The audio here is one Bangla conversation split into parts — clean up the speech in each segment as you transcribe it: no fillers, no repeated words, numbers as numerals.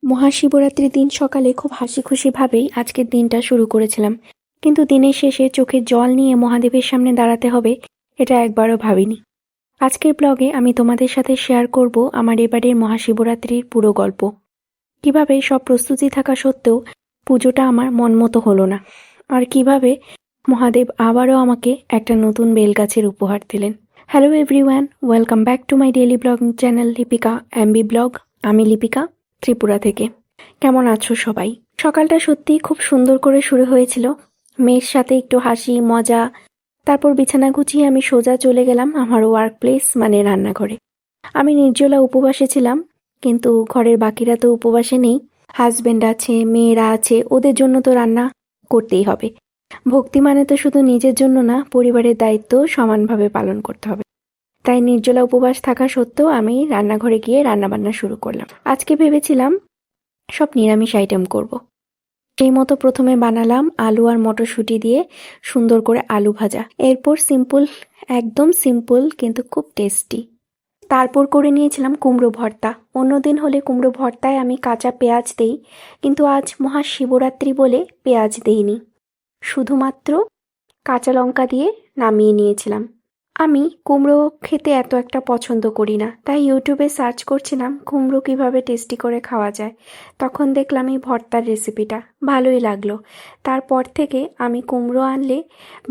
মহাশিবরাত্রির দিন সকালে খুব হাসি খুশিভাবেই আজকের দিনটা শুরু করেছিলাম, কিন্তু দিনের শেষে চোখে জল নিয়ে মহাদেবের সামনে দাঁড়াতে হবে এটা একবারও ভাবিনি। আজকের ব্লগে আমি তোমাদের সাথে শেয়ার করব আমার এবারের মহাশিবরাত্রির পুরো গল্প। কিভাবে সব প্রস্তুতি থাকা সত্ত্বেও পুজোটা আমার মন মতো হলো না, আর কিভাবে মহাদেব আবারও আমাকে একটা নতুন বেলগাছের উপহার দিলেন। Hello everyone, welcome back to my daily blogging channel Lipika MB blog. আমি লিপিকা, ত্রিপুরা থেকে। কেমন আছো সবাই? সকালটা সত্যিই খুব সুন্দর করে শুরু হয়েছিল, মেয়ের সাথে একটু হাসি মজা। তারপর বিছানা গুছিয়ে আমি সোজা চলে গেলাম আমার ওয়ার্ক প্লেস মানে রান্নাঘরে। আমি নির্জলা উপবাসে ছিলাম, কিন্তু ঘরের বাকিরা তো উপবাসে নেই। হাজবেন্ড আছে, মেয়েরা আছে, ওদের জন্য তো রান্না করতেই হবে। ভক্তি মানে তো শুধু নিজের জন্য না, পরিবারের দায়িত্ব সমানভাবে পালন করতে হবে। তাই নির্জলা উপবাস থাকা সত্ত্বেও আমি রান্নাঘরে গিয়ে রান্নাবান্না শুরু করলাম। আজকে ভেবেছিলাম সব নিরামিষ আইটেম করব। সেই মতো প্রথমে বানালাম আলু আর মটরশুঁটি দিয়ে সুন্দর করে আলু ভাজা। এরপর সিম্পল, একদম সিম্পল কিন্তু খুব টেস্টি। তারপর করে নিয়েছিলাম কুমড়ো ভর্তা। অন্যদিন হলে কুমড়ো ভর্তায় আমি কাঁচা পেঁয়াজ দেই, কিন্তু আজ মহাশিবরাত্রি বলে পেঁয়াজ দেইনি, শুধুমাত্র কাঁচা লঙ্কা দিয়ে নামিয়ে নিয়েছিলাম। আমি কুমড়ো খেতে এত একটা পছন্দ করি না, তাই ইউটিউবে সার্চ করছিলাম কুমড়ো কিভাবে টেস্টি করে খাওয়া যায়। তখন দেখলাম এই ভর্তার রেসিপিটা, ভালোই লাগলো। তারপর থেকে আমি কুমড়ো আনলে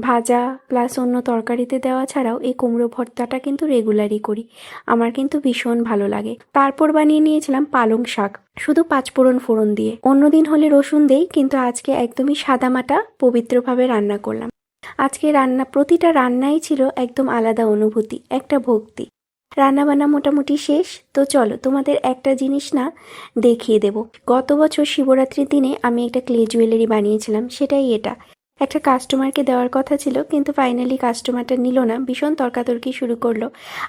ভাজা প্লাস অন্য তরকারিতে দেওয়া ছাড়াও এই কুমড়ো ভর্তাটা কিন্তু রেগুলারই করি। আমার কিন্তু ভীষণ ভালো লাগে। তারপর বানিয়ে নিয়েছিলাম পালং শাক, শুধু পাঁচফোড়ন ফোড়ন দিয়ে। অন্যদিন হলে রসুন দেই, কিন্তু আজকে একদমই সাদামাটা পবিত্রভাবে রান্না করলাম। আজকে প্রতিটা রান্নাই ছিল একদম আলাদা অনুভূতি, একটা ভক্তি। রান্নাবান্না মোটামুটি শেষ, তো চলো তোমাদের একটা জিনিস না দেখিয়ে দেব। গত বছর শিবরাত্রির দিনে আমি একটা ক্লে জুয়েলারি বানিয়েছিলাম, সেটাই এটা। একটা কাস্টমারকে দেওয়ার কথা ছিল, কিন্তু ফাইনালি কাস্টমারটা নিল না, ভীষণ তর্কাতর্কি শুরু করলো।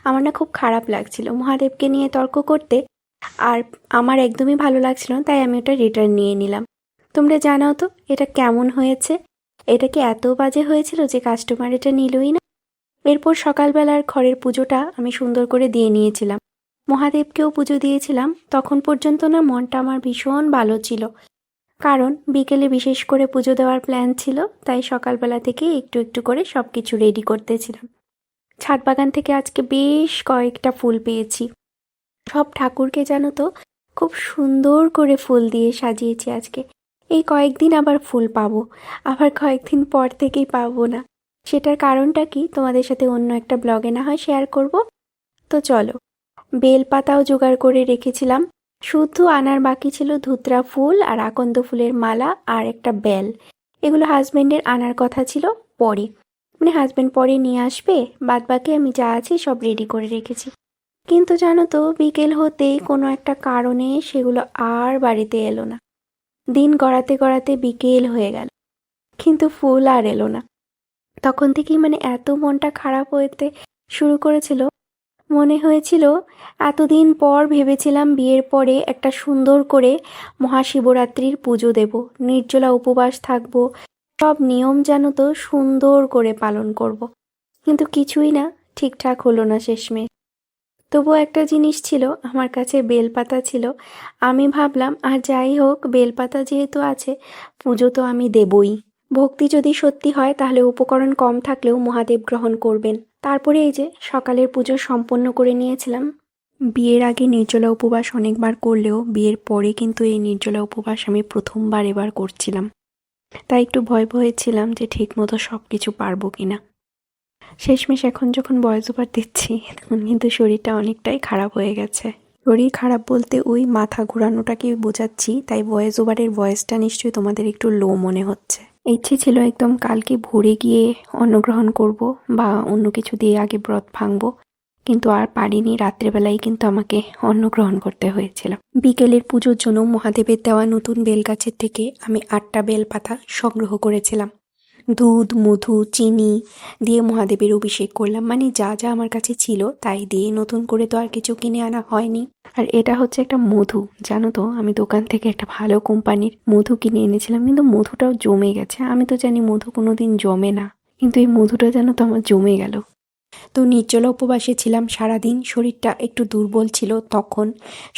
আমার না খুব খারাপ লাগছিল মহাদেবকে নিয়ে তর্ক করতে, আর আমার একদমই ভালো লাগছিল না, তাই আমি ওটা রিটার্ন নিয়ে নিলাম। তোমরা জানাও তো এটা কেমন হয়েছে? এটা কি এত বাজে হয়েছিল যে কাস্টমার এটা নিলই না? এরপর সকালবেলার ঘরের পুজোটা আমি সুন্দর করে দিয়ে নিয়েছিলাম, মহাদেবকেও পুজো দিয়েছিলাম। তখন পর্যন্ত না মনটা আমার ভীষণ ভালো ছিল, কারণ বিকেলে বিশেষ করে পুজো দেওয়ার প্ল্যান ছিল, তাই সকালবেলা থেকে একটু একটু করে সব কিছু রেডি করতেছিলাম। ছাদ বাগান থেকে আজকে বেশ কয়েকটা ফুল পেয়েছি। সব ঠাকুরকে জানো তো খুব সুন্দর করে ফুল দিয়ে সাজিয়েছি আজকে। এই কয়েকদিন আবার ফুল পাবো, আবার কয়েকদিন পর থেকেই পাবো না। সেটার কারণটা কি তোমাদের সাথে অন্য একটা ব্লগে না হয় শেয়ার করব। তো চলো, বেলপাতাও জোগাড় করে রেখেছিলাম, শুধু আনার বাকি ছিল ধুতরা ফুল আর আকন্দ ফুলের মালা আর একটা বেল। এগুলো হাজবেন্ডের আনার কথা ছিল পরে, মানে হাজবেন্ড পরে নিয়ে আসবে, বাদ বাকি আমি যা আছে সব রেডি করে রেখেছি। কিন্তু জানো তো বিকেল হতেই কোনো একটা কারণে সেগুলো আর বাড়িতে এলো না। দিন গড়াতে গড়াতে বিকেল হয়ে গেল, কিন্তু ফুল আর এলো না। তখন থেকেই মানে এত মনটা খারাপ হতে শুরু করেছিল। মনে হয়েছিল এতদিন পর ভেবেছিলাম বিয়ের পরে একটা সুন্দর করে মহাশিবরাত্রির পুজো দেব, নির্জলা উপবাস থাকবো, সব নিয়ম জানো তো সুন্দর করে পালন করব। কিন্তু কিছুই না ঠিকঠাক হলো না শেষমেশ। তবুও একটা জিনিস ছিল, আমার কাছে বেলপাতা ছিল। আমি ভাবলাম আর যাই হোক, বেলপাতা যেহেতু আছে, পুজো তো আমি দেবই। ভক্তি যদি সত্যি হয় তাহলে উপকরণ কম থাকলেও মহাদেব গ্রহণ করবেন। তারপরে এই যে সকালের পুজো সম্পন্ন করে নিয়েছিলাম। বিয়ের আগে নির্জলা উপবাস অনেকবার করলেও বিয়ের পরে কিন্তু এই নির্জলা উপবাস আমি প্রথমবার এবার করছিলাম, তাই একটু ভয় ভয়ে ছিলাম যে ঠিক মতো সব কিছু পারবো কিনা। শেষমেশ এখন যখন ভয়েস ওভার দিচ্ছি তখন কিন্তু শরীরটা অনেকটাই খারাপ হয়ে গেছে। শরীর খারাপ বলতে ওই মাথা ঘোরানোটাকে বোঝাচ্ছি, তাই ভয়েস ওভারের ভয়েসটা নিশ্চয়ই তোমাদের একটু লো মনে হচ্ছে। ইচ্ছে ছিল একদম কালকে ভোরে গিয়ে অন্নগ্রহণ করব বা অন্য কিছু দিয়ে আগে ব্রত ভাঙবো, কিন্তু আর পারিনি। রাত্রেবেলায় কিন্তু আমাকে অন্নগ্রহণ করতে হয়েছিল। বিকেলের পুজোর জন্য মহাদেবের দেওয়া নতুন বেলগাছের থেকে আমি 8টা বেলপাতা সংগ্রহ করেছিলাম। দুধ, মধু, চিনি দিয়ে মহাদেবের অভিষেক করলাম, মানে যা যা আমার কাছে ছিল তাই দিয়ে। নতুন করে তো আর কিছু কিনে আনা হয়নি। আর এটা হচ্ছে একটা মধু, জানো তো আমি দোকান থেকে একটা ভালো কোম্পানির মধু কিনে এনেছিলাম, কিন্তু মধুটাও জমে গেছে। আমি তো জানি মধু কোনোদিন জমে না, কিন্তু এই মধুটা জানো তো আমার জমে গেল। তো নির্জলা উপবাসে ছিলাম সারাদিন, শরীরটা একটু দুর্বল ছিল তখন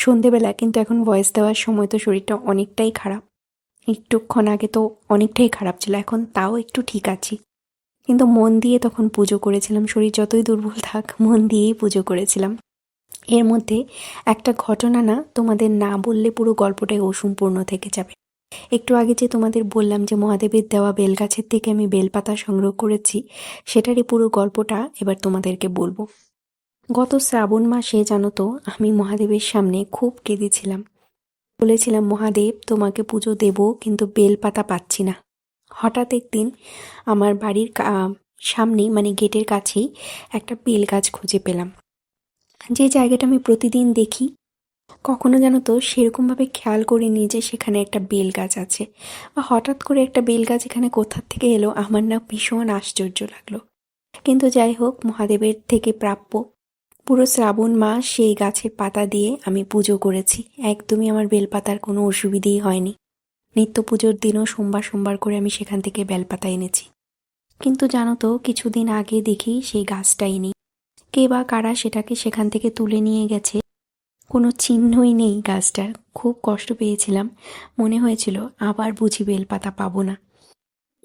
সন্ধেবেলা, কিন্তু এখন ভয়েস দেওয়ার সময় তো শরীরটা অনেকটাই খারাপ। একটুক্ষণ আগে তো অনেকটাই খারাপ ছিল, এখন তাও একটু ঠিক আছি। কিন্তু মন দিয়ে তখন পুজো করেছিলাম, শরীর যতই দুর্বল থাক মন দিয়েই পুজো করেছিলাম। এর মধ্যে একটা ঘটনা না তোমাদের না বললে পুরো গল্পটাই অসম্পূর্ণ থেকে যাবে। একটু আগে যে তোমাদের বললাম যে মহাদেবের দেওয়া বেলগাছের থেকে আমি বেলপাতা সংগ্রহ করেছি, সেটারই পুরো গল্পটা এবার তোমাদেরকে বলবো। গত শ্রাবণ মাসে জানো তো আমি মহাদেবের সামনে খুব কেঁদেছিলাম। বলেছিলাম, মহাদেব তোমাকে পুজো দেব, কিন্তু বেলপাতা পাচ্ছি না। হঠাৎ একদিন আমার বাড়ির সামনেই মানে গেটের কাছেই একটা বেল গাছ খুঁজে পেলাম। যে জায়গাটা আমি প্রতিদিন দেখি, কখনো জানো তো সেরকমভাবে খেয়াল করিনি যে সেখানে একটা বেল গাছ আছে, বা হঠাৎ করে একটা বেল গাছ এখানে কোথা থেকে এলো, আমার না ভীষণ আশ্চর্য লাগলো। কিন্তু যাই হোক, মহাদেবের থেকে প্রাপ্য পুরো শ্রাবণ মাস সেই গাছের পাতা দিয়ে আমি পুজো করেছি। একদমই আমার বেলপাতার কোনো অসুবিধেই হয়নি। নিত্য পুজোর দিনও সোমবার সোমবার করে আমি সেখান থেকে বেলপাতা এনেছি। কিন্তু জানো তো কিছুদিন আগে দেখি সেই গাছটাই নেই। কে বা কারা সেটাকে সেখান থেকে তুলে নিয়ে গেছে, কোনো চিহ্নই নেই গাছটার। খুব কষ্ট পেয়েছিলাম, মনে হয়েছিল আবার বুঝি বেলপাতা পাবো না।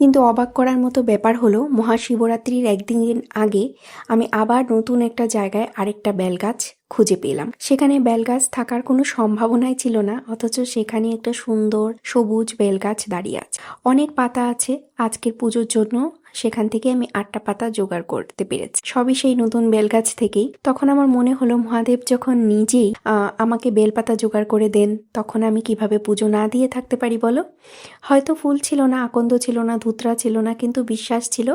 কিন্তু অবাক করার মতো ব্যাপার হলো, মহাশিবরাত্রির একদিন আগে আমি আবার নতুন একটা জায়গায় আরেকটা বেলগাছ খুঁজে পেলাম। সেখানে বেলগাছ থাকার কোনো সম্ভাবনাই ছিল না, অথচ সেখানে একটা সুন্দর সবুজ বেলগাছ দাঁড়িয়ে আছে। অনেক পাতা আছে, আজকের পুজোর জন্য সেখান থেকে আমি 8টা পাতা জোগাড় করতে পেরেছি, সবই সেই নতুন বেলগাছ থেকেই। তখন আমার মনে হলো, মহাদেব যখন নিজেই আমাকে বেলপাতা জোগাড় করে দেন, তখন আমি কিভাবে পুজো না দিয়ে থাকতে পারি বলো। হয়তো ফুল ছিল না, আকন্দ ছিল না, ধুতরা ছিল না, কিন্তু বিশ্বাস ছিল।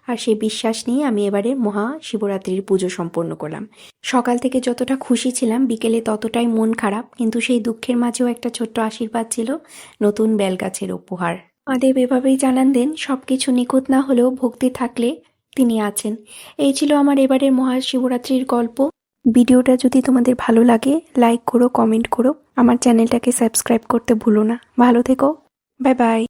আর সেই বিশ্বাস নিয়ে আমি এবারে মহাশিবরাত্রির পুজো সম্পন্ন করলাম। সকাল থেকে যতটা খুশি ছিলাম, বিকেলে ততটাই মন খারাপ, কিন্তু সেই দুঃখের মাঝেও একটা ছোট্ট আশীর্বাদ ছিল, নতুন বেলগাছের উপহার। মহাদেব এভাবেই জানান দেন, সবকিছু নিখুঁত না হলেও ভক্তি থাকলে তিনি আছেন। এই ছিল আমার এবারের মহাশিবরাত্রির গল্প। ভিডিওটা যদি তোমাদের ভালো লাগে, লাইক করো, কমেন্ট করো, আমার চ্যানেলটাকে সাবস্ক্রাইব করতে ভুলো না। ভালো থেকো, বাই বাই।